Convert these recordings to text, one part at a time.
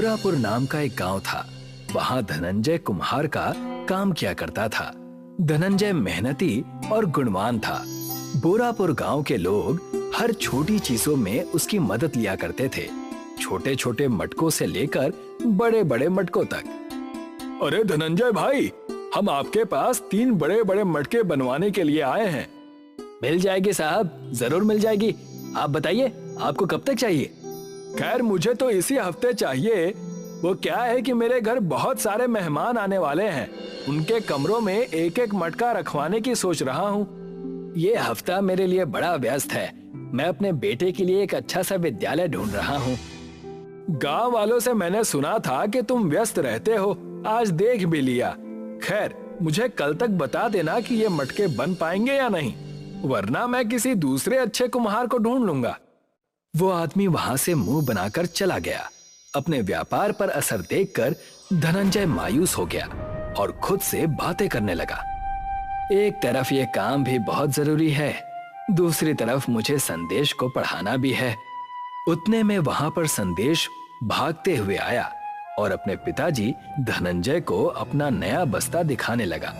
बोरापुर नाम का एक गांव था। वहां धनंजय कुम्हार का काम किया करता था। धनंजय मेहनती और गुणवान था। बोरापुर गांव के लोग हर छोटी चीजों में उसकी मदद लिया करते थे, छोटे छोटे मटकों से लेकर बड़े बड़े मटकों तक। अरे धनंजय भाई, हम आपके पास 3 बड़े बड़े मटके बनवाने के लिए आए हैं। मिल जाएगी साहब, जरूर मिल जाएगी। आप बताइए आपको कब तक चाहिए? खैर मुझे तो इसी हफ्ते चाहिए। वो क्या है कि मेरे घर बहुत सारे मेहमान आने वाले हैं, उनके कमरों में एक एक मटका रखवाने की सोच रहा हूँ। ये हफ्ता मेरे लिए बड़ा व्यस्त है। मैं अपने बेटे के लिए एक अच्छा सा विद्यालय ढूंढ रहा हूँ। गांव वालों से मैंने सुना था कि तुम व्यस्त रहते हो, आज देख भी लिया। खैर मुझे कल तक बता देना कि ये मटके बन पाएंगे या नहीं, वरना मैं किसी दूसरे अच्छे कुम्हार को ढूंढ लूंगा। वो आदमी वहां से मुंह बनाकर चला गया। अपने व्यापार पर असर देखकर धनंजय मायूस हो गया और खुद से बातें करने लगा। एक तरफ ये काम भी बहुत जरूरी है, दूसरी तरफ मुझे संदेश को पढ़ाना भी है। उतने में वहां पर संदेश भागते हुए आया और अपने पिताजी धनंजय को अपना नया बस्ता दिखाने लगा।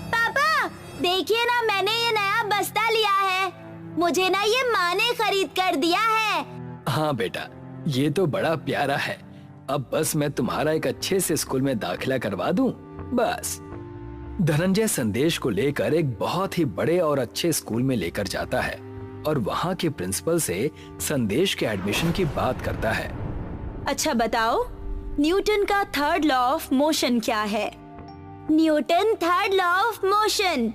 पापा देखिए ना, मैंने ये नया बस्ता लिया है। मुझे ना ये माँ ने खरीद कर दिया है। हाँ बेटा, ये तो बड़ा प्यारा है। अब बस मैं तुम्हारा एक अच्छे से स्कूल में दाखिला करवा दूं, बस। धनंजय संदेश को लेकर एक बहुत ही बड़े और अच्छे स्कूल में लेकर जाता है और वहाँ के प्रिंसिपल से संदेश के एडमिशन की बात करता है। अच्छा बताओ, न्यूटन का थर्ड लॉ ऑफ मोशन क्या है? Newton third law of motion,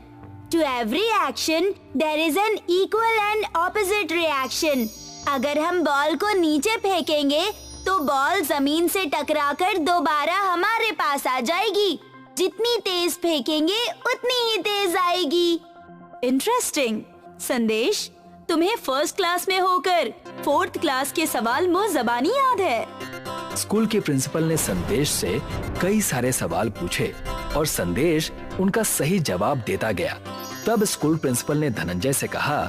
to every action there is an equal and opposite reaction. अगर हम बॉल को नीचे फेंकेंगे तो बॉल जमीन से टकराकर दोबारा हमारे पास आ जाएगी। जितनी तेज फेंकेंगे उतनी ही तेज आएगी। इंटरेस्टिंग। संदेश, तुम्हें फर्स्ट क्लास में होकर 4th क्लास के सवाल मुंह ज़बानी याद है। स्कूल के प्रिंसिपल ने संदेश से कई सारे सवाल पूछे और संदेश उनका सही जवाब देता गया। तब स्कूल प्रिंसिपल ने धनंजय से कहा,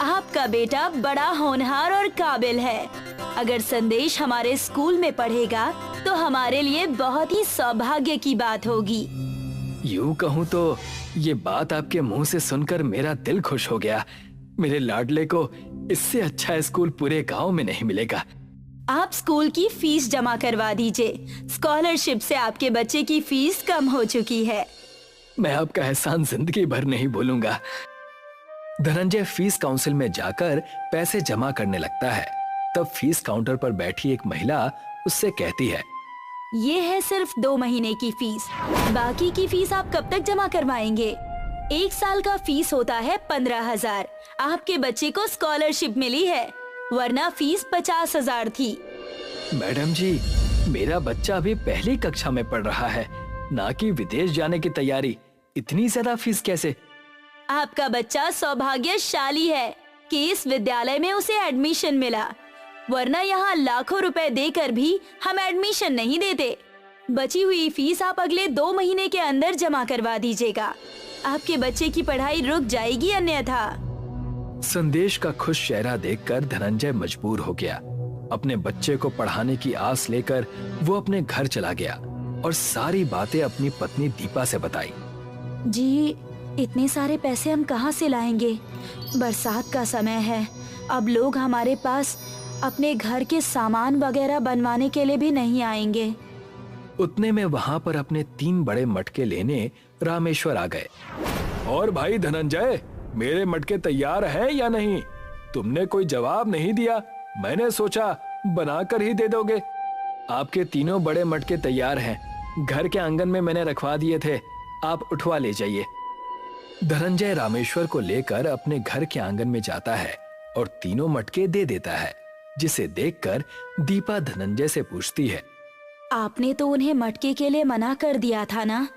आपका बेटा बड़ा होनहार और काबिल है। अगर संदेश हमारे स्कूल में पढ़ेगा तो हमारे लिए बहुत ही सौभाग्य की बात होगी। यूं कहूँ तो ये बात आपके मुंह से सुनकर मेरा दिल खुश हो गया। मेरे लाडले को इससे अच्छा स्कूल पूरे गांव में नहीं मिलेगा। आप स्कूल की फीस जमा करवा दीजिए। स्कॉलरशिप से आपके बच्चे की फीस कम हो चुकी है। मैं आपका एहसान जिंदगी भर नहीं भूलूंगा। धनंजय फीस काउंसिल में जाकर पैसे जमा करने लगता है। तब फीस काउंटर पर बैठी एक महिला उससे कहती है, ये है सिर्फ 2 महीने की फीस, बाकी की फीस आप कब तक जमा करवाएंगे? 1 साल का फीस होता है 15,000। आपके बच्चे को स्कॉलरशिप मिली है, वरना फीस 50,000 थी। मैडम जी, मेरा बच्चा अभी पहली कक्षा में पढ़ रहा है, ना कि विदेश जाने की तैयारी। इतनी ज्यादा फीस कैसे? आपका बच्चा सौभाग्यशाली है कि इस विद्यालय में उसे एडमिशन मिला, वरना यहाँ लाखों रुपए देकर भी हम एडमिशन नहीं देते। बची हुई फीस आप अगले 2 महीने के अंदर जमा करवा दीजिएगा। आपके बच्चे की पढ़ाई रुक जाएगी अन्यथा। संदेश का खुश चेहरा देखकर धनंजय मजबूर हो गया। अपने बच्चे को पढ़ाने की आस लेकर वो अपने घर चला गया और सारी बातें अपनी पत्नी दीपा से बताई। जी, इतने सारे पैसे हम कहाँ से लाएंगे? बरसात का समय है, अब लोग हमारे पास अपने घर के सामान वगैरह बनवाने के लिए भी नहीं आएंगे। उतने में वहां पर अपने 3 बड़े मटके लेने रामेश्वर आ गए। और भाई धनंजय, मेरे मटके तैयार हैं या नहीं? तुमने कोई जवाब नहीं दिया। मैंने सोचा बनाकर ही दे दोगे। आपके 3 बड़े मटके तैयार हैं, घर के आंगन में मैंने रखवा दिए थे, आप उठवा ले जाइए। धनंजय रामेश्वर को लेकर अपने घर के आंगन में जाता है और 3 मटके दे देता है, जिसे देखकर दीपा धनंजय से पूछती है, आपने तो उन्हें मटके के लिए मना कर दिया था ना,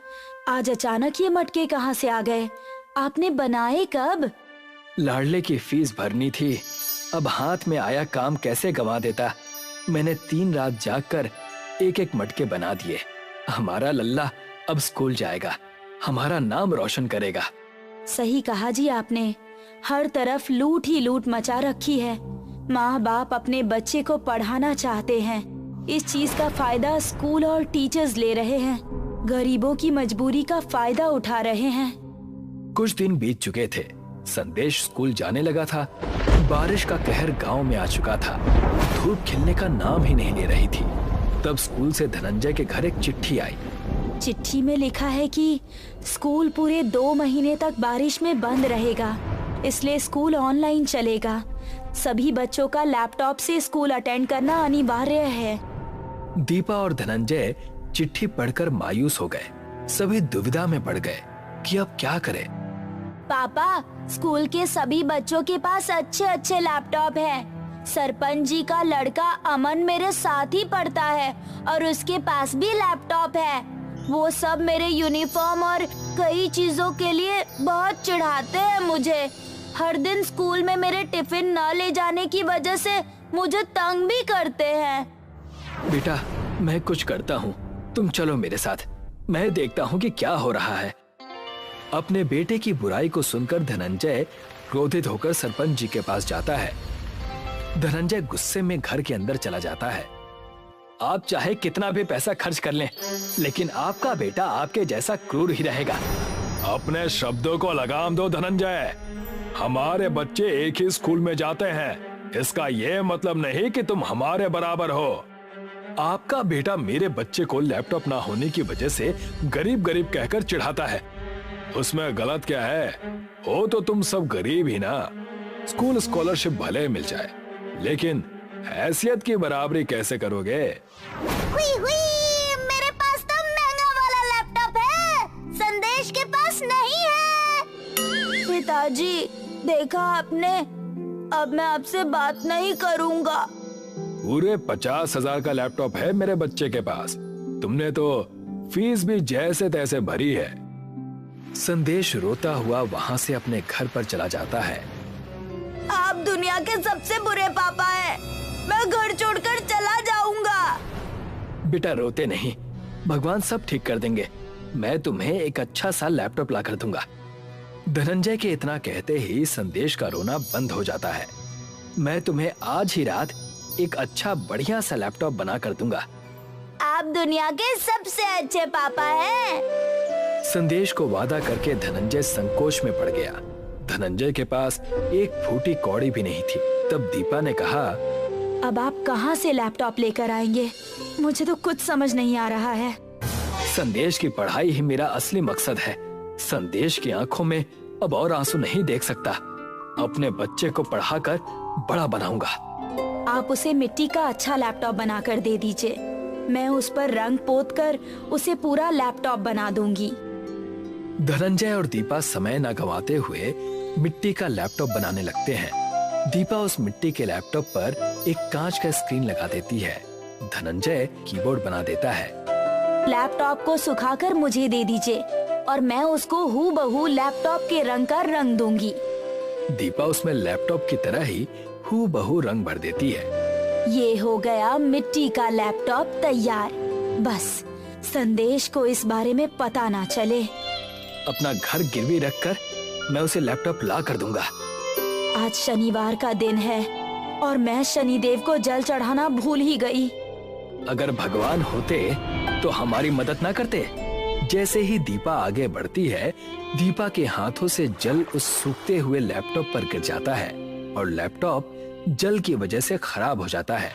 आज अचानक ये मटके कहाँ से आ गए? आपने बनाए कब? लाडले की फीस भरनी थी, अब हाथ में आया काम कैसे गंवा देता। मैंने 3 रात जागकर एक एक मटके बना दिए। हमारा लल्ला अब स्कूल जाएगा, हमारा नाम रोशन करेगा। सही कहा जी आपने, हर तरफ लूट ही लूट मचा रखी है। माँ बाप अपने बच्चे को पढ़ाना चाहते हैं, इस चीज का फायदा स्कूल और टीचर्स ले रहे हैं, गरीबों की मजबूरी का फायदा उठा रहे हैं। कुछ दिन बीत चुके थे। संदेश स्कूल जाने लगा था। बारिश का कहर गांव में आ चुका था। धूप खिलने का नाम ही नहीं ले रही थी। तब स्कूल से धनंजय के घर एक चिट्ठी आई। चिट्ठी में लिखा है कि स्कूल पूरे 2 महीने तक बारिश में बंद रहेगा, इसलिए स्कूल ऑनलाइन चलेगा। सभी बच्चों का लैपटॉप से स्कूल अटेंड करना अनिवार्य है। दीपा और धनंजय चिट्ठी पढ़कर मायूस हो गए। सभी दुविधा में पड़ गए कि अब क्या करें। पापा, स्कूल के सभी बच्चों के पास अच्छे अच्छे लैपटॉप हैं। सरपंच जी का लड़का अमन मेरे साथ ही पढ़ता है और उसके पास भी लैपटॉप है। वो सब मेरे यूनिफॉर्म और कई चीजों के लिए बहुत चिढ़ाते हैं मुझे। हर दिन स्कूल में मेरे टिफिन न ले जाने की वजह से मुझे तंग भी करते हैं। बेटा, मैं कुछ करता हूँ, तुम चलो मेरे साथ। मैं देखता हूँ कि क्या हो रहा है। अपने बेटे की बुराई को सुनकर धनंजय क्रोधित होकर सरपंच जी के पास जाता है। धनंजय गुस्से में घर के अंदर चला जाता है। आप चाहे कितना भी पैसा खर्च कर लें, लेकिन आपका बेटा आपके जैसा क्रूर ही रहेगा। अपने शब्दों को लगाम दो धनंजय। हमारे बच्चे एक ही स्कूल में जाते हैं, इसका ये मतलब नहीं कि तुम हमारे बराबर हो। आपका बेटा मेरे बच्चे को लैपटॉप ना होने की वजह से गरीब गरीब कहकर चिढ़ाता है। उसमें गलत क्या है? हो तो तुम सब गरीब ही ना। स्कूल स्कॉलरशिप भले मिल जाए, लेकिन हैसियत की बराबरी कैसे करोगे? मेरे पास तो महंगा वाला लैपटॉप है, संदेश के पास नहीं है। पिताजी, देखा आपने, अब मैं आपसे बात नहीं करूंगा। पूरे 50,000 का लैपटॉप है मेरे बच्चे के पास। तुमने तो फीस भी जैसे तैसे भरी है। संदेश रोता हुआ वहाँ से अपने घर पर चला जाता है। आप दुनिया के सबसे बुरे पापा हैं। मैं घर छोड़कर चला जाऊंगा। बेटा, रोते नहीं, भगवान सब ठीक कर देंगे। मैं तुम्हें एक अच्छा सा लैपटॉप ला कर दूंगा। धनंजय के इतना कहते ही संदेश का रोना बंद हो जाता है। मैं तुम्हें आज ही रात एक अच्छा बढ़िया सा लैपटॉप बना कर दूंगा। आप दुनिया के सबसे अच्छे पापा हैं। संदेश को वादा करके धनंजय संकोच में पड़ गया। धनंजय के पास एक फूटी कौड़ी भी नहीं थी। तब दीपा ने कहा, अब आप कहाँ से लैपटॉप लेकर आएंगे? मुझे तो कुछ समझ नहीं आ रहा है। संदेश की पढ़ाई ही मेरा असली मकसद है। संदेश की आंखों में अब और आंसू नहीं देख सकता। अपने बच्चे को पढ़ाकर बड़ा बनाऊंगा। आप उसे मिट्टी का अच्छा लैपटॉप बनाकर दे दीजिए। मैं उस पर रंग पोत कर उसे पूरा लैपटॉप बना दूंगी। धनंजय और दीपा समय न गंवाते हुए मिट्टी का लैपटॉप बनाने लगते हैं। दीपा उस मिट्टी के लैपटॉप पर एक कांच का स्क्रीन लगा देती है। धनंजय कीबोर्ड बना देता है। लैपटॉप को सुखाकर मुझे दे दीजिए और मैं उसको हूबहू लैपटॉप के रंग का रंग दूंगी। दीपा उसमें लैपटॉप की तरह ही हूबहू रंग भर देती है। ये हो गया मिट्टी का लैपटॉप तैयार। बस संदेश को इस बारे में पता ना चले। अपना घर गिरवी रखकर मैं उसे लैपटॉप ला कर दूंगा। आज शनिवार का दिन है और मैं शनिदेव को जल चढ़ाना भूल ही गई। अगर भगवान होते तो हमारी मदद ना करते। जैसे ही दीपा आगे बढ़ती है, दीपा के हाथों से जल उस सूखते हुए लैपटॉप पर गिर जाता है और लैपटॉप जल की वजह से खराब हो जाता है।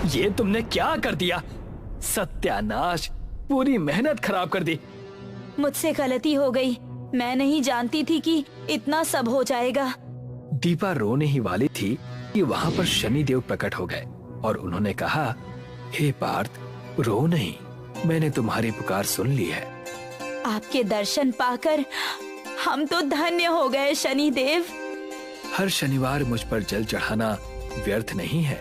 ये तुमने क्या कर दिया? सत्यानाश, पूरी मेहनत खराब कर दी। मुझसे गलती हो गई। मैं नहीं जानती थी कि इतना सब हो जाएगा। दीपा रोने ही वाली थी कि वहाँ पर शनिदेव प्रकट हो गए और उन्होंने कहा, हे पार्थ, रो नहीं, मैंने तुम्हारी पुकार सुन ली है। आपके दर्शन पाकर हम तो धन्य हो गए शनिदेव। हर शनिवार मुझ पर जल चढ़ाना व्यर्थ नहीं है।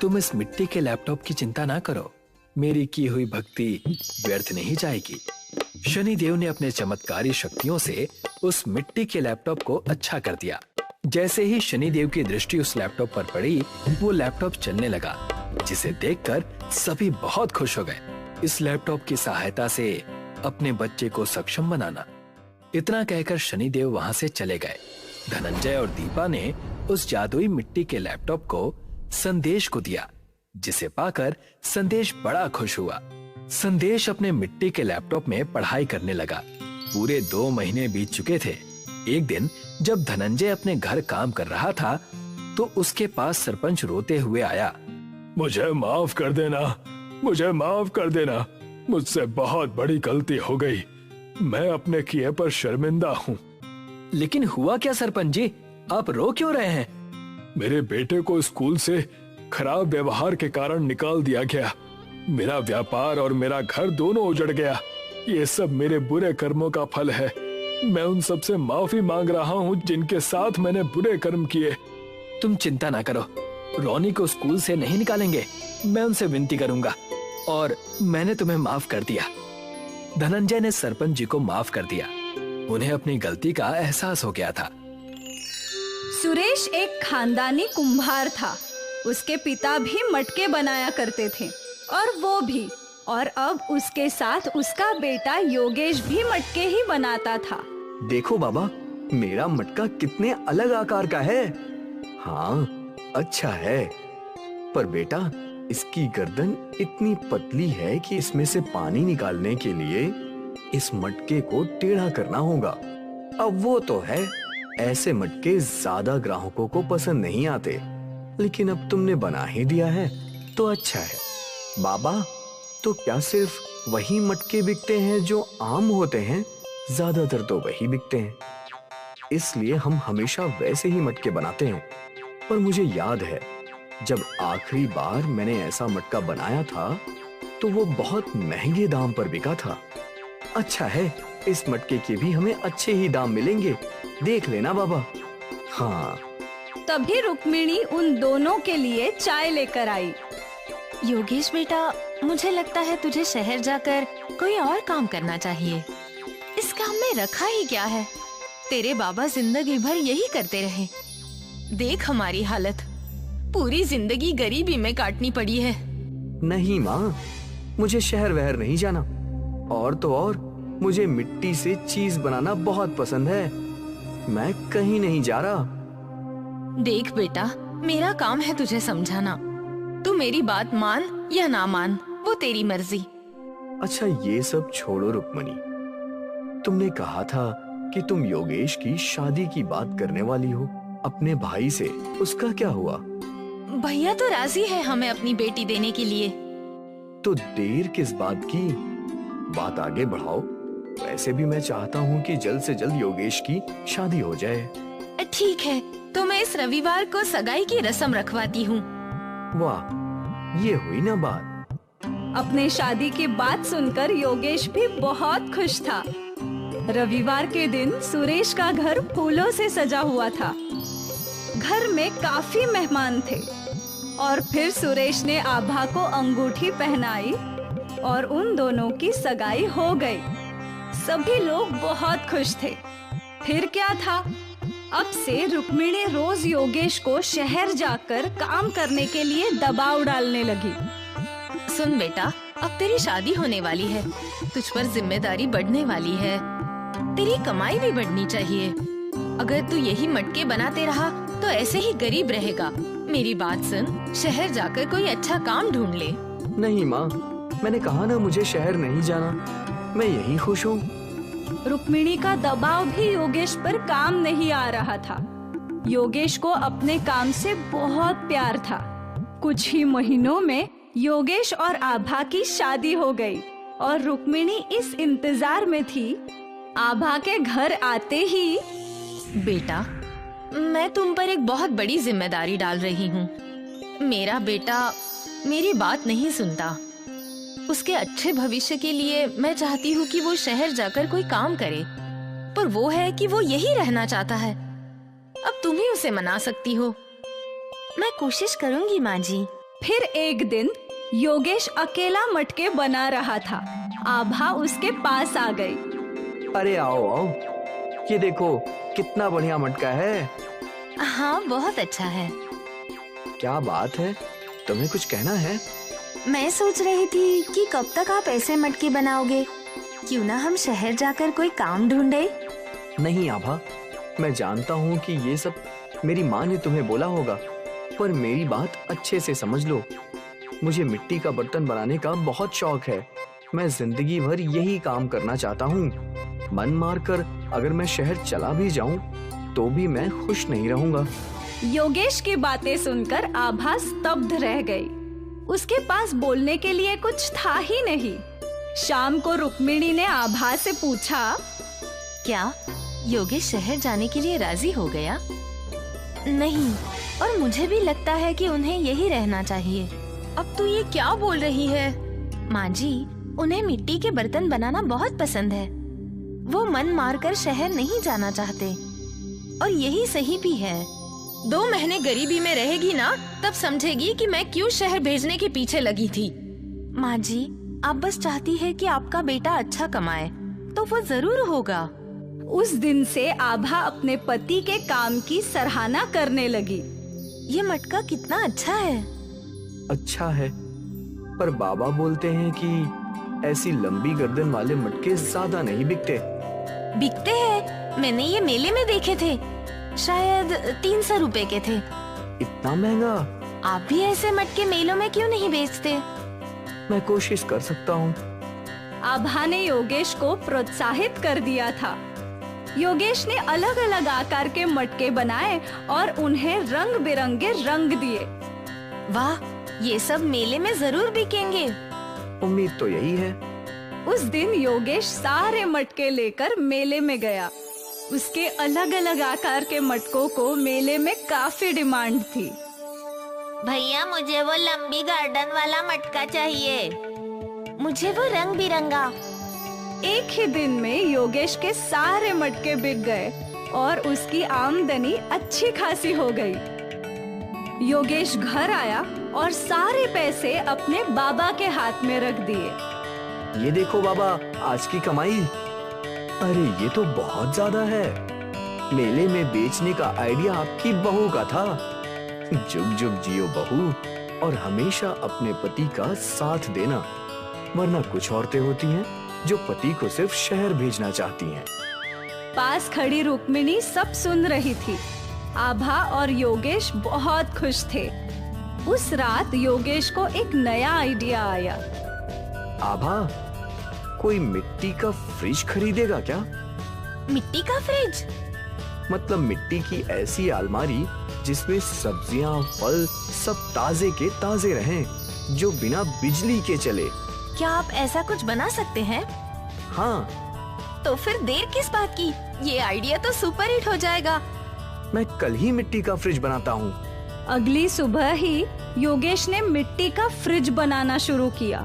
तुम इस मिट्टी के लैपटॉप की चिंता ना करो। मेरी की हुई भक्ति व्यर्थ नहीं जाएगी। शनिदेव ने अपने चमत्कारी शक्तियों से उस मिट्टी के लैपटॉप को अच्छा कर दिया। जैसे ही शनिदेव की दृष्टि उस लैपटॉप पर पड़ी, वो लैपटॉप चलने लगा, जिसे देखकर सभी बहुत खुश हो गए। इस लैपटॉप की सहायता से अपने बच्चे को सक्षम बनाना। इतना कहकर शनिदेव वहां से चले गए। धनंजय और दीपा ने उस जादुई मिट्टी के लैपटॉप को संदेश को दिया। जिसे पाकर संदेश बड़ा खुश हुआ। संदेश अपने मिट्टी के लैपटॉप में पढ़ाई करने लगा। पूरे 2 महीने बीत चुके थे। एक दिन जब धनंजय अपने घर काम कर रहा था तो उसके पास सरपंच रोते हुए आया। मुझे माफ कर देना, मुझे माफ कर देना, मुझसे बहुत बड़ी गलती हो गई। मैं अपने किए पर शर्मिंदा हूँ। लेकिन हुआ क्या सरपंच जी, आप रो क्यों रहे हैं? मेरे बेटे को स्कूल से खराब व्यवहार के कारण निकाल दिया गया। मेरा व्यापार और मेरा घर दोनों उजड़ गया। ये सब मेरे बुरे कर्मों का फल है। मैं उन सब से माफी मांग रहा हूँ जिनके साथ मैंने बुरे कर्म किए। तुम चिंता ना करो, रोनी को स्कूल से नहीं निकालेंगे। मैं उनसे विनती करूंगा और मैंने तुम्हें माफ कर दिया। धनंजय ने सरपंच जी को माफ कर दिया। उन्हें अपनी गलती का एहसास हो गया था। सुरेश एक खानदानी कुम्हार था। उसके पिता भी मटके बनाया करते थे और वो भी, और अब उसके साथ उसका बेटा योगेश भी मटके ही बनाता था। देखो बाबा, मेरा मटका कितने अलग आकार का है। हाँ, अच्छा है, पर बेटा इसकी गर्दन इतनी पतली है कि इसमें से पानी निकालने के लिए इस मटके को टेढ़ा करना होगा। अब वो तो है, ऐसे मटके ज्यादा ग्राहकों को पसंद नहीं आते, लेकिन अब तुमने बना ही दिया है तो अच्छा है। बाबा, तो क्या सिर्फ वही मटके बिकते हैं जो आम होते हैं? ज्यादातर तो वही बिकते हैं, इसलिए हम हमेशा वैसे ही मटके बनाते हैं। पर मुझे याद है, जब आखिरी बार मैंने ऐसा मटका बनाया था तो वो बहुत महंगे दाम पर बिका था। अच्छा है, इस मटके के भी हमें अच्छे ही दाम मिलेंगे, देख लेना बाबा। हाँ। तभी रुक्मिणी उन दोनों के लिए चाय लेकर आई। योगेश बेटा, मुझे लगता है तुझे शहर जाकर कोई और काम करना चाहिए। इस काम में रखा ही क्या है? तेरे बाबा जिंदगी भर यही करते रहे। देख हमारी हालत, पूरी जिंदगी गरीबी में काटनी पड़ी है। नहीं माँ, मुझे शहर वहर नहीं जाना, और तो और मुझे मिट्टी से चीज बनाना बहुत पसंद है। मैं कहीं नहीं जा रहा। देख बेटा, मेरा काम है तुझे समझाना। तू मेरी बात मान या ना मान, वो तेरी मर्जी। अच्छा, ये सब छोड़ो रुक्मणी, तुमने कहा था कि तुम योगेश की शादी की बात करने वाली हो अपने भाई से। उसका क्या हुआ? भैया तो राजी है हमें अपनी बेटी देने के लिए। तो देर किस बात की? बात आगे बढ़ाओ। वैसे भी मैं चाहता हूँ कि जल्द से जल्द योगेश की शादी हो जाए। ठीक है, तो मैं इस रविवार को सगाई की रस्म रखवाती हूँ। वाह, ये हुई ना बात। अपने शादी की बात सुनकर योगेश भी बहुत खुश था। रविवार के दिन सुरेश का घर फूलों से सजा हुआ था। घर में काफी मेहमान थे और फिर सुरेश ने आभा को अंगूठी पहनाई और उन दोनों की सगाई हो गई। सभी लोग बहुत खुश थे। फिर क्या था, अब से रुक्मिणी रोज योगेश को शहर जाकर काम करने के लिए दबाव डालने लगी। सुन बेटा, अब तेरी शादी होने वाली है, तुझ पर जिम्मेदारी बढ़ने वाली है, तेरी कमाई भी बढ़नी चाहिए। अगर तू यही मटके बनाते रहा तो ऐसे ही गरीब रहेगा। मेरी बात सुन, शहर जाकर कोई अच्छा काम ढूंढ ले। नहीं माँ, मैंने कहा ना मुझे शहर नहीं जाना, मैं यही खुश हूँ। रुक्मिणी का दबाव भी योगेश पर काम नहीं आ रहा था। योगेश को अपने काम से बहुत प्यार था। कुछ ही महीनों में योगेश और आभा की शादी हो गई और रुक्मिणी इस इंतजार में थी आभा के घर आते ही। बेटा, मैं तुम पर एक बहुत बड़ी जिम्मेदारी डाल रही हूँ। मेरा बेटा मेरी बात नहीं सुनता। उसके अच्छे भविष्य के लिए मैं चाहती हूँ कि वो शहर जाकर कोई काम करे, पर वो है कि वो यही रहना चाहता है। अब तुम ही उसे मना सकती हो। मैं कोशिश करूंगी माँ जी। फिर एक दिन योगेश अकेला मटके बना रहा था। आभा उसके पास आ गई। अरे आओ आओ, ये देखो कितना बढ़िया मटका है। हाँ, बहुत अच्छा है। क्या बात है, तुम्हें कुछ कहना है? मैं सोच रही थी कि कब तक आप ऐसे मटके बनाओगे? क्यों ना हम शहर जाकर कोई काम ढूंढे? नहीं आभा, मैं जानता हूँ कि ये सब मेरी माँ ने तुम्हें बोला होगा, पर मेरी बात अच्छे से समझ लो। मुझे मिट्टी का बर्तन बनाने का बहुत शौक है। मैं जिंदगी भर यही काम करना चाहता हूँ। मन मारकर अगर मैं शहर चला भी जाऊँ तो भी मैं खुश नहीं रहूँगा। योगेश की बातें सुनकर आभा स्तब्ध रह गई। उसके पास बोलने के लिए कुछ था ही नहीं। शाम को रुक्मिणी ने आभा से पूछा, क्या योगेश शहर जाने के लिए राजी हो गया? नहीं, और मुझे भी लगता है कि उन्हें यही रहना चाहिए। अब तू ये क्या बोल रही है? माँ जी, उन्हें मिट्टी के बर्तन बनाना बहुत पसंद है। वो मन मारकर शहर नहीं जाना चाहते, और यही सही भी है। 2 महीने गरीबी में रहेगी ना, तब समझेगी कि मैं क्यों शहर भेजने के पीछे लगी थी। माँ जी, आप बस चाहती है कि आपका बेटा अच्छा कमाए, तो वो जरूर होगा। उस दिन से आभा अपने पति के काम की सराहना करने लगी। ये मटका कितना अच्छा है। अच्छा है, पर बाबा बोलते हैं कि ऐसी लंबी गर्दन वाले मटके ज्यादा नहीं बिकते। बिकते हैं, मैंने ये मेले में देखे थे। शायद 300 रुपए के थे। इतना महंगा? आप भी ऐसे मटके मेलों में क्यों नहीं बेचते? मैं कोशिश कर सकता हूँ। आभा ने योगेश को प्रोत्साहित कर दिया था। योगेश ने अलग अलग आकार के मटके बनाए और उन्हें रंग बिरंगे रंग दिए। वाह, ये सब मेले में जरूर बिकेंगे। उम्मीद तो यही है। उस दिन योगेश सारे मटके लेकर मेले में गया। उसके अलग अलग आकार के मटकों को मेले में काफी डिमांड थी। भैया, मुझे वो लंबी गार्डन वाला मटका चाहिए। मुझे वो रंग बिरंगा। एक ही दिन में योगेश के सारे मटके बिक गए और उसकी आमदनी अच्छी खासी हो गई। योगेश घर आया और सारे पैसे अपने बाबा के हाथ में रख दिए। ये देखो बाबा, आज की कमाई। अरे ये तो बहुत ज्यादा है। मेले में बेचने का आइडिया आपकी बहू का था। जुग जुग जियो बहू, और हमेशा अपने पति का साथ देना, वरना कुछ औरतें होती हैं जो पति को सिर्फ शहर भेजना चाहती हैं। पास खड़ी रुक्मिणी सब सुन रही थी। आभा और योगेश बहुत खुश थे। उस रात योगेश को एक नया आइडिया आया। आभा, कोई मिट्टी का फ्रिज खरीदेगा क्या? मिट्टी का फ्रिज? मतलब मिट्टी की ऐसी अलमारी जिसमें सब्जियां, फल सब ताजे के ताजे रहें, जो बिना बिजली के चले। क्या आप ऐसा कुछ बना सकते हैं? हाँ। तो फिर देर किस बात की? ये आइडिया तो सुपर हिट हो जाएगा। मैं कल ही मिट्टी का फ्रिज बनाता हूँ। अगली सुबह ही योगेश ने मिट्टी का फ्रिज बनाना शुरू किया।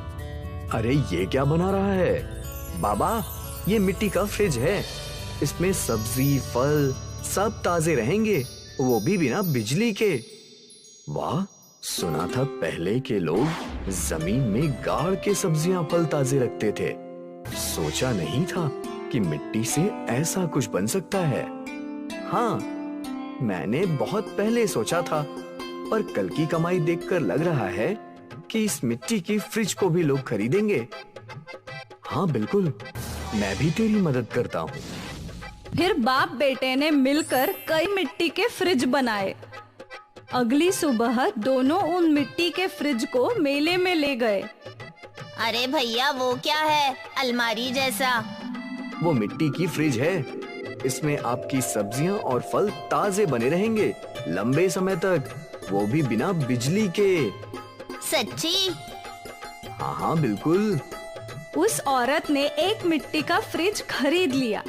अरे ये क्या बना रहा है? बाबा, ये मिट्टी का फ्रिज है। इसमें सब्जी, फल सब ताजे रहेंगे, वो भी बिना बिजली के। वाह, सुना था पहले के लोग जमीन में गाड़ के सब्जियां, फल ताजे रखते थे। सोचा नहीं था कि मिट्टी से ऐसा कुछ बन सकता है। हाँ, मैंने बहुत पहले सोचा था, पर कल की कमाई देखकर लग रहा है कि इस मिट्टी की फ्रिज को भी लोग खरीदेंगे। हाँ बिल्कुल, मैं भी तेरी मदद करता हूँ। फिर बाप बेटे ने मिलकर कई मिट्टी के फ्रिज बनाए। अगली सुबह दोनों उन मिट्टी के फ्रिज को मेले में ले गए। अरे भैया, वो क्या है? अलमारी जैसा। वो मिट्टी की फ्रिज है। इसमें आपकी सब्जियां और फल ताजे बने रहेंगे लंबे समय तक, वो भी बिना बिजली के। सच्ची? हाँ हाँ बिल्कुल। उस औरत ने एक मिट्टी का फ्रिज खरीद लिया।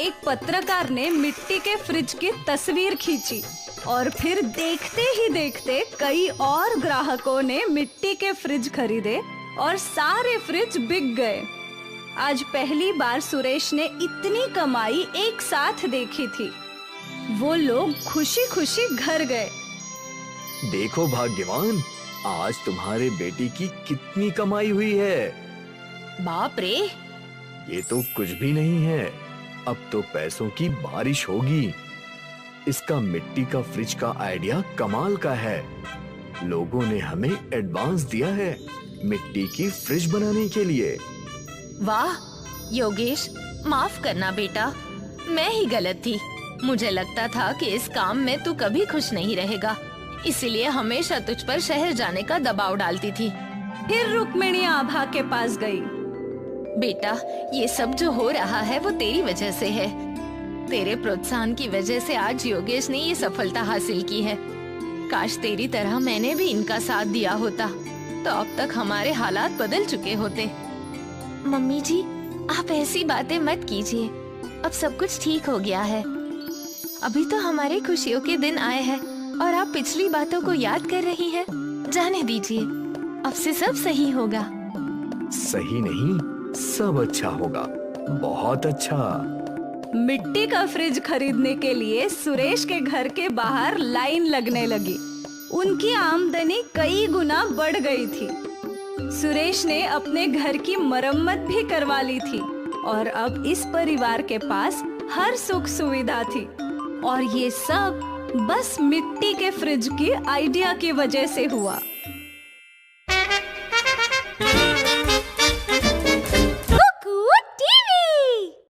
एक पत्रकार ने मिट्टी के फ्रिज की तस्वीर खींची और फिर देखते ही देखते कई और ग्राहकों ने मिट्टी के फ्रिज खरीदे और सारे फ्रिज बिक गए। आज पहली बार सुरेश ने इतनी कमाई एक साथ देखी थी। वो लोग खुशी खुशी घर गए। देखो भाग्यवान, आज तुम्हारे बेटी की कितनी कमाई हुई है। बाप रे, ये तो कुछ भी नहीं है। अब तो पैसों की बारिश होगी। इसका मिट्टी का फ्रिज का आइडिया कमाल का है। लोगों ने हमें एडवांस दिया है मिट्टी की फ्रिज बनाने के लिए। वाह योगेश, माफ करना बेटा, मैं ही गलत थी। मुझे लगता था कि इस काम में तू कभी खुश नहीं रहेगा, इसीलिए हमेशा तुझ पर शहर जाने का दबाव डालती थी। फिर रुक्मिणी आभा के पास गई। बेटा, ये सब जो हो रहा है वो तेरी वजह से है। तेरे प्रोत्साहन की वजह से आज योगेश ने ये सफलता हासिल की है। काश तेरी तरह मैंने भी इनका साथ दिया होता तो अब तक हमारे हालात बदल चुके होते। मम्मी जी, आप ऐसी बातें मत कीजिए। अब सब कुछ ठीक हो गया है। अभी तो हमारे खुशियों के दिन आए हैं और आप पिछली बातों को याद कर रही हैं। जाने दीजिए, अब से सब सही होगा। सही नहीं, सब अच्छा होगा, बहुत अच्छा। मिट्टी का फ्रिज खरीदने के लिए सुरेश के घर के बाहर लाइन लगने लगी। उनकी आमदनी कई गुना बढ़ गई थी। सुरेश ने अपने घर की मरम्मत भी करवा ली थी और अब इस परिवार के पास हर सुख सुविधा थी। और ये सब बस मिट्टी के फ्रिज की आइडिया की वजह से हुआ।